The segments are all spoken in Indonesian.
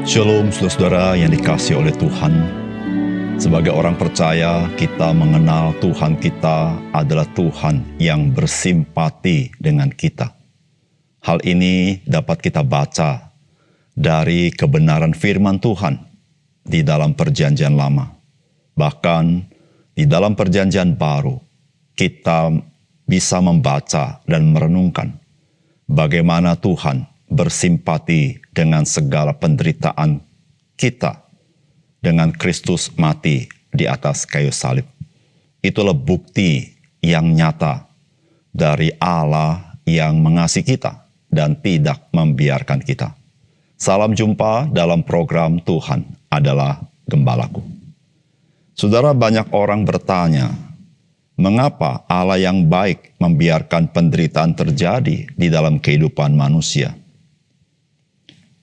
Shalom saudara-saudara yang dikasihi oleh Tuhan. Sebagai orang percaya, kita mengenal Tuhan kita adalah Tuhan yang bersimpati dengan kita. Hal ini dapat kita baca dari kebenaran firman Tuhan di dalam Perjanjian Lama. Bahkan di dalam Perjanjian Baru, kita bisa membaca dan merenungkan bagaimana Tuhan bersimpati dengan segala penderitaan kita dengan Kristus mati di atas kayu salib. Itulah bukti yang nyata dari Allah yang mengasihi kita dan tidak membiarkan kita. Salam jumpa dalam program Tuhan adalah Gembalaku. Saudara, banyak orang bertanya, mengapa Allah yang baik membiarkan penderitaan terjadi di dalam kehidupan manusia?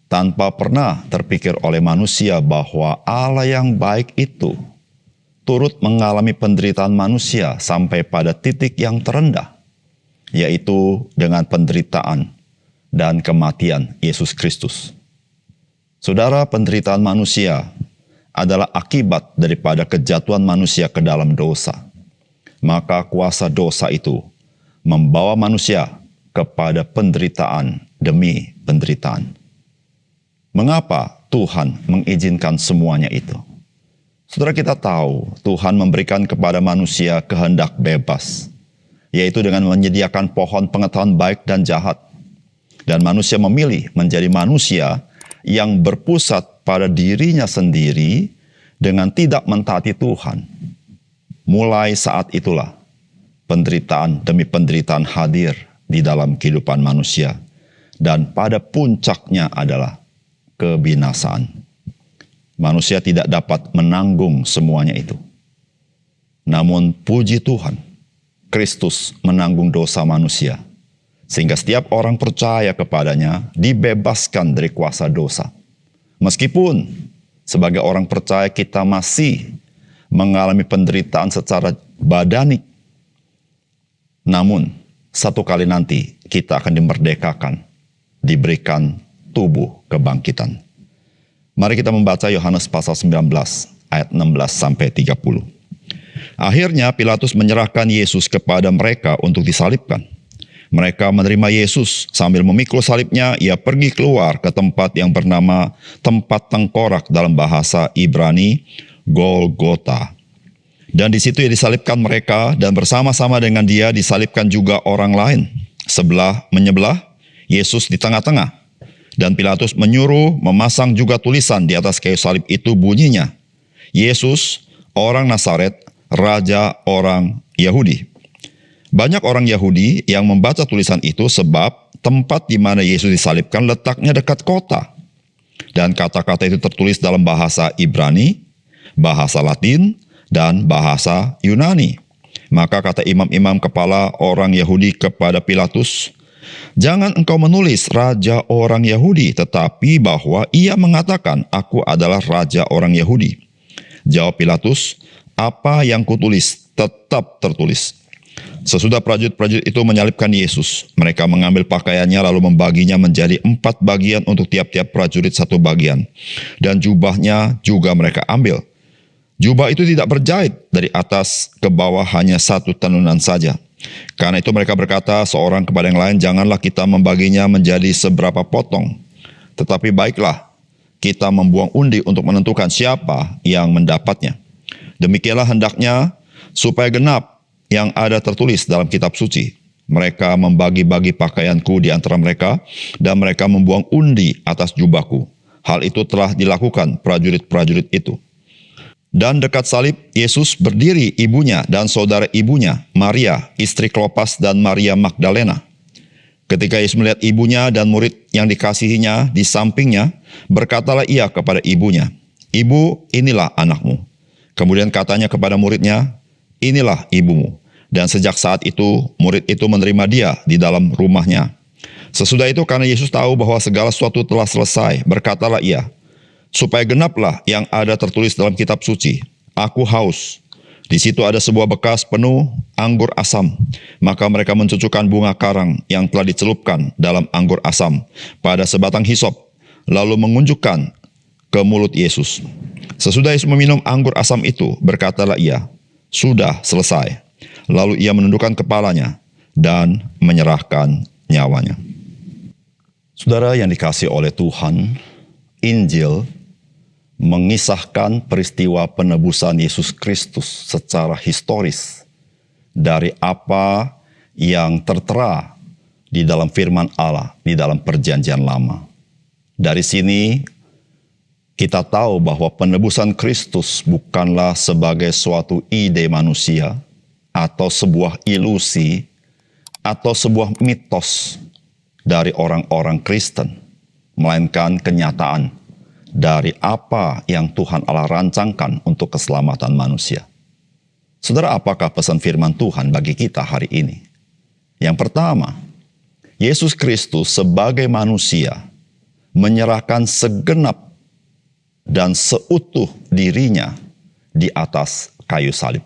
Tanpa pernah terpikir oleh manusia bahwa Allah yang baik itu turut mengalami penderitaan manusia sampai pada titik yang terendah, yaitu dengan penderitaan dan kematian Yesus Kristus. Saudara, penderitaan manusia adalah akibat daripada kejatuhan manusia ke dalam dosa. Maka kuasa dosa itu membawa manusia kepada penderitaan demi penderitaan. Mengapa Tuhan mengizinkan semuanya itu? Saudara, kita tahu Tuhan memberikan kepada manusia kehendak bebas, yaitu dengan menyediakan pohon pengetahuan baik dan jahat. Dan manusia memilih menjadi manusia yang berpusat pada dirinya sendiri dengan tidak mentaati Tuhan. Mulai saat itulah penderitaan demi penderitaan hadir di dalam kehidupan manusia. Dan pada puncaknya adalah kebinasaan. Manusia tidak dapat menanggung semuanya itu. Namun puji Tuhan, Kristus menanggung dosa manusia, sehingga setiap orang percaya kepadanya dibebaskan dari kuasa dosa. Meskipun sebagai orang percaya kita masih mengalami penderitaan secara badani, namun satu kali nanti kita akan dimerdekakan, diberikan tubuh kebangkitan. Mari kita membaca Yohanes pasal 19 ayat 16 sampai 30. Akhirnya Pilatus menyerahkan Yesus kepada mereka untuk disalibkan. Mereka menerima Yesus sambil memikul salibnya. Ia pergi keluar ke tempat yang bernama tempat tengkorak dalam bahasa Ibrani, Golgota. Dan di situ ia disalibkan mereka, dan bersama-sama dengan dia disalibkan juga orang lain. Sebelah menyebelah, Yesus di tengah-tengah. Dan Pilatus menyuruh memasang juga tulisan di atas kayu salib itu, bunyinya, Yesus, orang Nazaret, Raja orang Yahudi. Banyak orang Yahudi yang membaca tulisan itu sebab tempat di mana Yesus disalibkan letaknya dekat kota. Dan kata-kata itu tertulis dalam bahasa Ibrani, bahasa Latin, dan bahasa Yunani. Maka kata imam-imam kepala orang Yahudi kepada Pilatus, jangan engkau menulis Raja orang Yahudi, tetapi bahwa ia mengatakan, aku adalah Raja orang Yahudi. Jawab Pilatus, apa yang kutulis tetap tertulis. Sesudah prajurit-prajurit itu menyalibkan Yesus, mereka mengambil pakaiannya lalu membaginya menjadi 4 bagian untuk tiap-tiap prajurit 1 bagian. Dan jubahnya juga mereka ambil. Jubah itu tidak berjahit, dari atas ke bawah hanya 1 tenunan saja. Karena itu mereka berkata seorang kepada yang lain, janganlah kita membaginya menjadi seberapa potong. Tetapi baiklah, kita membuang undi untuk menentukan siapa yang mendapatnya. Demikianlah hendaknya supaya genap yang ada tertulis dalam kitab suci. Mereka membagi-bagi pakaianku di antara mereka, dan mereka membuang undi atas jubahku. Hal itu telah dilakukan prajurit-prajurit itu. Dan dekat salib, Yesus berdiri ibunya dan saudara ibunya, Maria, istri Klopas dan Maria Magdalena. Ketika Yesus melihat ibunya dan murid yang dikasihinya di sampingnya, berkatalah ia kepada ibunya, Ibu, inilah anakmu. Kemudian katanya kepada muridnya, inilah ibumu. Dan sejak saat itu, murid itu menerima dia di dalam rumahnya. Sesudah itu, karena Yesus tahu bahwa segala sesuatu telah selesai, berkatalah ia, supaya genaplah yang ada tertulis dalam kitab suci. Aku haus. Di situ ada sebuah bekas penuh anggur asam. Maka mereka mencucukkan bunga karang yang telah dicelupkan dalam anggur asam pada sebatang hisop, lalu mengunjukkan ke mulut Yesus. Sesudah Yesus meminum anggur asam itu, berkatalah ia, "Sudah selesai." Lalu ia menundukkan kepalanya dan menyerahkan nyawanya. Saudara yang dikasihi oleh Tuhan, Injil mengisahkan peristiwa penebusan Yesus Kristus secara historis dari apa yang tertera di dalam firman Allah, di dalam perjanjian lama. Dari sini kita tahu bahwa penebusan Kristus bukanlah sebagai suatu ide manusia atau sebuah ilusi atau sebuah mitos dari orang-orang Kristen, melainkan kenyataan dari apa yang Tuhan Allah rancangkan untuk keselamatan manusia. Saudara, apakah pesan firman Tuhan bagi kita hari ini? Yang pertama, Yesus Kristus sebagai manusia menyerahkan segenap dan seutuh dirinya di atas kayu salib.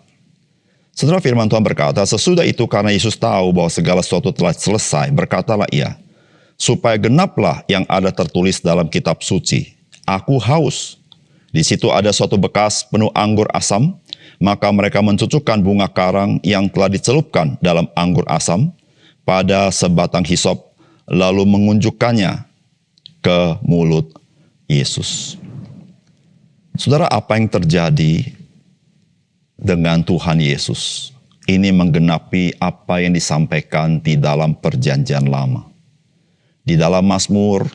Saudara, firman Tuhan berkata, sesudah itu karena Yesus tahu bahwa segala sesuatu telah selesai, berkatalah ia, supaya genaplah yang ada tertulis dalam kitab suci, "Aku haus." Di situ ada suatu bekas penuh anggur asam, maka mereka mencucukkan bunga karang yang telah dicelupkan dalam anggur asam pada sebatang hisop, lalu mengunjukkannya ke mulut Yesus. Saudara, apa yang terjadi dengan Tuhan Yesus? Ini menggenapi apa yang disampaikan di dalam perjanjian lama. Di dalam Mazmur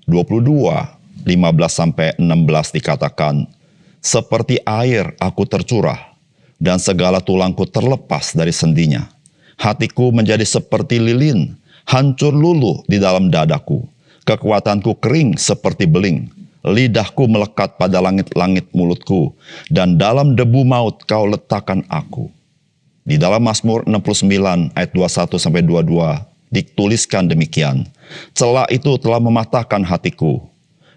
22, 15-16 dikatakan, "Seperti air aku tercurah, dan segala tulangku terlepas dari sendinya. Hatiku menjadi seperti lilin, hancur luluh di dalam dadaku. Kekuatanku kering seperti beling. Lidahku melekat pada langit-langit mulutku, dan dalam debu maut kau letakkan aku." Di dalam Mazmur 69 ayat 21-22 dituliskan demikian, "Celah itu telah mematahkan hatiku,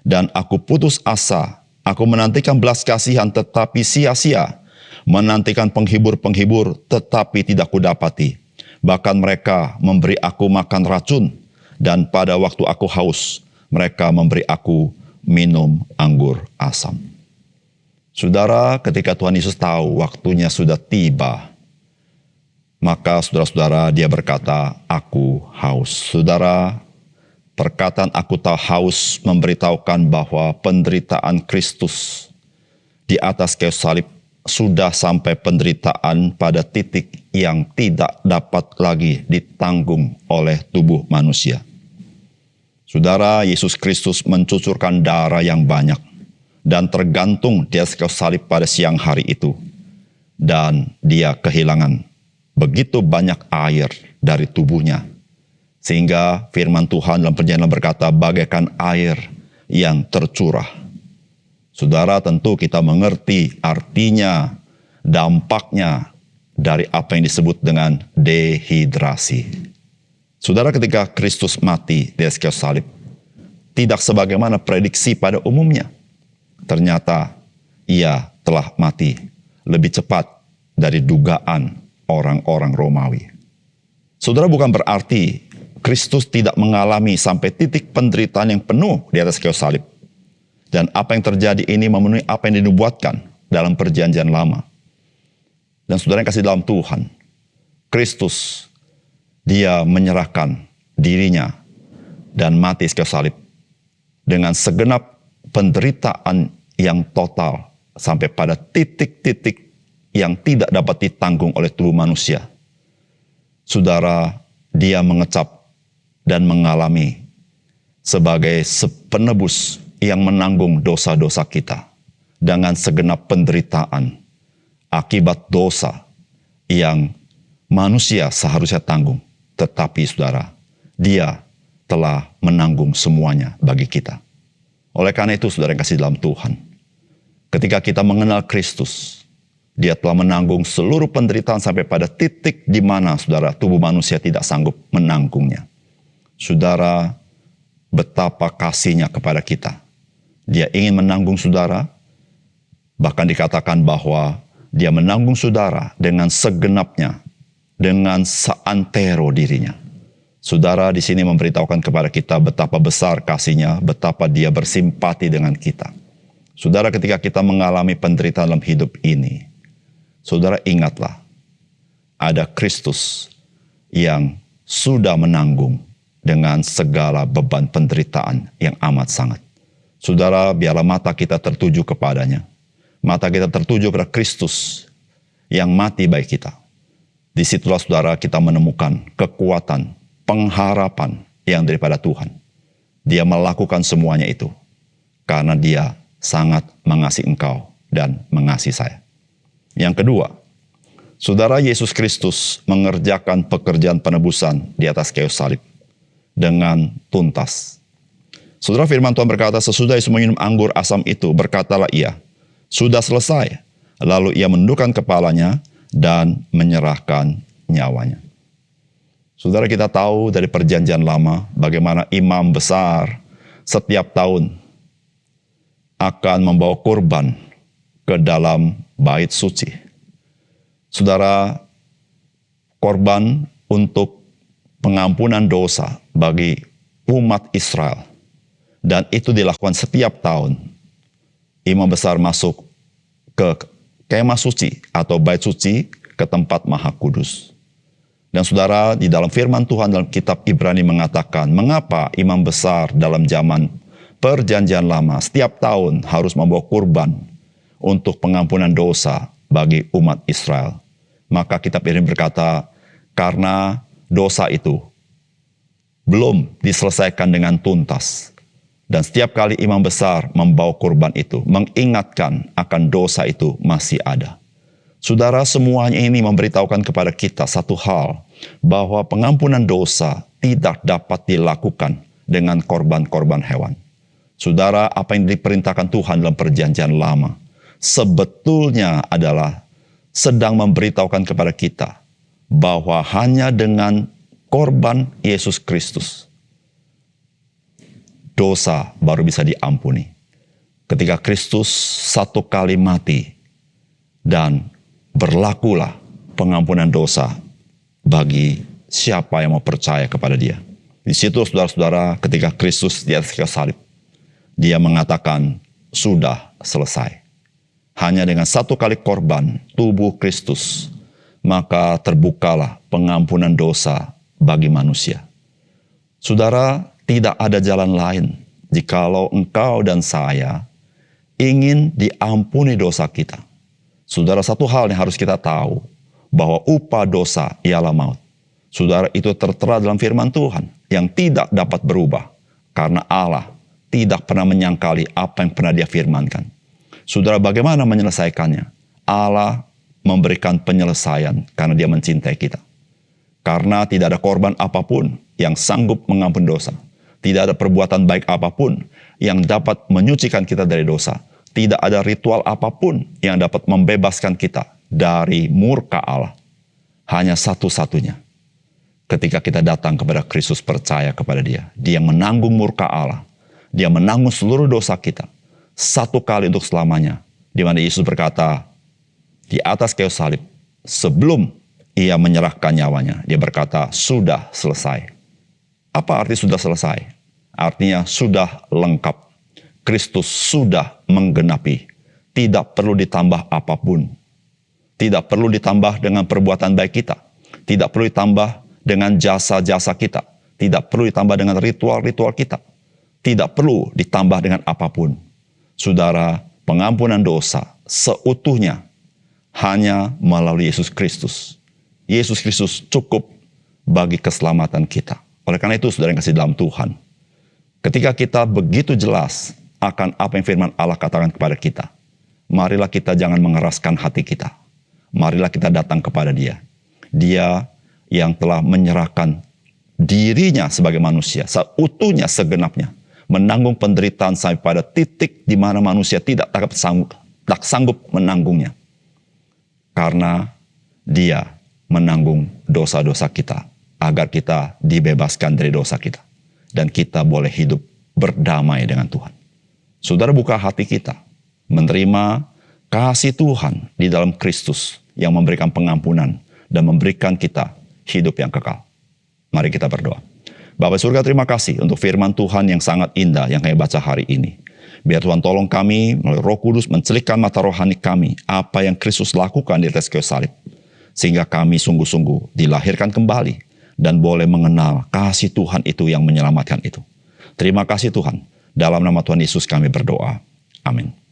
dan aku putus asa. Aku menantikan belas kasihan tetapi sia-sia, menantikan penghibur-penghibur tetapi tidak kudapati. Bahkan mereka memberi aku makan racun, dan pada waktu aku haus, mereka memberi aku minum anggur asam." Saudara, ketika Tuhan Yesus tahu waktunya sudah tiba, maka saudara-saudara, dia berkata, "Aku haus." Saudara, perkataan "aku tak haus" memberitahukan bahwa penderitaan Kristus di atas kayu salib sudah sampai penderitaan pada titik yang tidak dapat lagi ditanggung oleh tubuh manusia. Saudara, Yesus Kristus mencucurkan darah yang banyak dan tergantung di atas kayu salib pada siang hari itu. Dan dia kehilangan begitu banyak air dari tubuhnya. Sehingga firman Tuhan dalam perjanjian berkata, bagaikan air yang tercurah. Saudara, tentu kita mengerti artinya, dampaknya dari apa yang disebut dengan dehidrasi. Saudara, ketika Kristus mati di atas kayu salib, tidak sebagaimana prediksi pada umumnya. Ternyata ia telah mati lebih cepat dari dugaan orang-orang Romawi. Saudara, bukan berarti Kristus tidak mengalami sampai titik penderitaan yang penuh di atas kayu salib. Dan apa yang terjadi ini memenuhi apa yang dinubuatkan dalam perjanjian lama. Dan saudara yang kasih dalam Tuhan, Kristus, dia menyerahkan dirinya dan mati di kayu salib dengan segenap penderitaan yang total sampai pada titik-titik yang tidak dapat ditanggung oleh tubuh manusia. Saudara, dia mengecap dan mengalami sebagai penebus yang menanggung dosa-dosa kita dengan segenap penderitaan akibat dosa yang manusia seharusnya tanggung. Tetapi saudara, dia telah menanggung semuanya bagi kita. Oleh karena itu, saudara yang kasih dalam Tuhan, ketika kita mengenal Kristus, dia telah menanggung seluruh penderitaan sampai pada titik di mana, saudara, tubuh manusia tidak sanggup menanggungnya. Saudara, betapa kasihnya kepada kita. Dia ingin menanggung saudara, bahkan dikatakan bahwa dia menanggung saudara dengan segenapnya, dengan seantero dirinya. Saudara, di sini memberitahukan kepada kita betapa besar kasihnya, betapa dia bersimpati dengan kita. Saudara, ketika kita mengalami penderitaan dalam hidup ini, saudara ingatlah, ada Kristus yang sudah menanggung dengan segala beban penderitaan yang amat sangat. Saudara, biarlah mata kita tertuju kepadanya. Mata kita tertuju pada Kristus yang mati bagi kita. Disitulah saudara kita menemukan kekuatan, pengharapan yang daripada Tuhan. Dia melakukan semuanya itu karena dia sangat mengasihi engkau dan mengasihi saya. Yang kedua, saudara, Yesus Kristus mengerjakan pekerjaan penebusan di atas kayu salib dengan tuntas. Saudara, firman Tuhan berkata, sesudah Yesus minum anggur asam itu, berkatalah ia, sudah selesai. Lalu ia menundukkan kepalanya dan menyerahkan nyawanya. Saudara, kita tahu dari perjanjian lama bagaimana imam besar setiap tahun akan membawa kurban ke dalam bait suci. Saudara, korban untuk pengampunan dosa bagi umat Israel. Dan itu dilakukan setiap tahun. Imam besar masuk ke kemah suci atau bait suci ke tempat maha kudus. Dan saudara, di dalam firman Tuhan dalam kitab Ibrani mengatakan, mengapa imam besar dalam zaman perjanjian lama setiap tahun harus membawa kurban untuk pengampunan dosa bagi umat Israel. Maka kitab ini berkata, karena dosa itu belum diselesaikan dengan tuntas. Dan setiap kali imam besar membawa kurban itu, mengingatkan akan dosa itu masih ada. Saudara, semuanya ini memberitahukan kepada kita satu hal, bahwa pengampunan dosa tidak dapat dilakukan dengan korban-korban hewan. Saudara, apa yang diperintahkan Tuhan dalam perjanjian lama, sebetulnya adalah sedang memberitahukan kepada kita, bahwa hanya dengan korban Yesus Kristus, dosa baru bisa diampuni. Ketika Kristus satu kali mati dan berlakulah pengampunan dosa bagi siapa yang mau percaya kepada dia. Di situ saudara-saudara, ketika Kristus di atas kayu salib, dia mengatakan sudah selesai. Hanya dengan satu kali korban tubuh Kristus, maka terbukalah pengampunan dosa bagi manusia. Saudara, tidak ada jalan lain jikalau engkau dan saya ingin diampuni dosa kita. Saudara, satu hal yang harus kita tahu, bahwa upah dosa ialah maut. Saudara, itu tertera dalam firman Tuhan yang tidak dapat berubah, karena Allah tidak pernah menyangkali apa yang pernah dia firmankan. Saudara, bagaimana menyelesaikannya? Allah memberikan penyelesaian karena dia mencintai kita. Karena tidak ada korban apapun yang sanggup mengampuni dosa. Tidak ada perbuatan baik apapun yang dapat menyucikan kita dari dosa. Tidak ada ritual apapun yang dapat membebaskan kita dari murka Allah. Hanya satu-satunya. Ketika kita datang kepada Kristus, percaya kepada dia. Dia menanggung murka Allah. Dia menanggung seluruh dosa kita. Satu kali untuk selamanya. Di mana Yesus berkata, di atas kayu salib, sebelum ia menyerahkan nyawanya, dia berkata, sudah selesai. Apa arti sudah selesai? Artinya sudah lengkap. Kristus sudah menggenapi. Tidak perlu ditambah apapun. Tidak perlu ditambah dengan perbuatan baik kita. Tidak perlu ditambah dengan jasa-jasa kita. Tidak perlu ditambah dengan ritual-ritual kita. Tidak perlu ditambah dengan apapun. Saudara, pengampunan dosa seutuhnya hanya melalui Yesus Kristus. Yesus Kristus cukup bagi keselamatan kita. Oleh karena itu, saudara yang kasih dalam Tuhan, ketika kita begitu jelas akan apa yang firman Allah katakan kepada kita, marilah kita jangan mengeraskan hati kita. Marilah kita datang kepada dia. Dia yang telah menyerahkan dirinya sebagai manusia, seutuhnya, segenapnya, menanggung penderitaan sampai pada titik di mana manusia tidak sanggup menanggungnya. Karena dia menanggung dosa-dosa kita, agar kita dibebaskan dari dosa kita. Dan kita boleh hidup berdamai dengan Tuhan. Saudara, buka hati kita, menerima kasih Tuhan di dalam Kristus yang memberikan pengampunan dan memberikan kita hidup yang kekal. Mari kita berdoa. Bapa surga, terima kasih untuk firman Tuhan yang sangat indah yang kami baca hari ini. Biar Tuhan tolong kami melalui Roh Kudus mencelikkan mata rohani kami apa yang Kristus lakukan di atas kayu salib. Sehingga kami sungguh-sungguh dilahirkan kembali dan boleh mengenal kasih Tuhan itu yang menyelamatkan itu. Terima kasih Tuhan. Dalam nama Tuhan Yesus kami berdoa. Amin.